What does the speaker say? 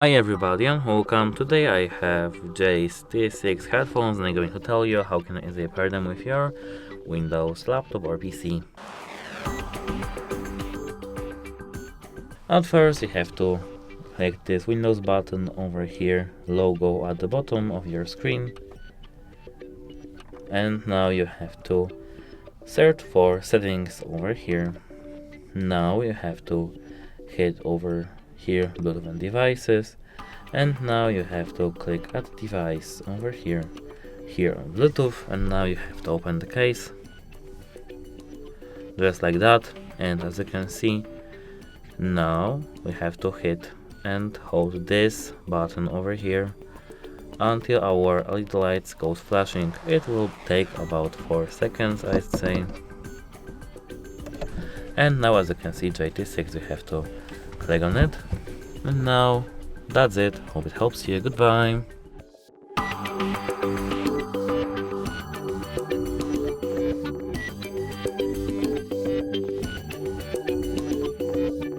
Hi everybody and welcome. Today I have Jay's T6 headphones and I'm going to tell you how can you easily pair them with your Windows laptop or PC. At first you have to click this Windows button over here, logo at the bottom of your screen, and now you have to search for settings over here. Now you have to hit over here Bluetooth and devices, and now you have to click add device over here on Bluetooth, and now you have to open the case just like that. And as you can see, now we have to hit and hold this button over here until our LED lights goes flashing. It will take about 4 seconds, I'd say. And now as you can see, JT6, you have to click on it. And now that's it. Hope it helps you. Goodbye.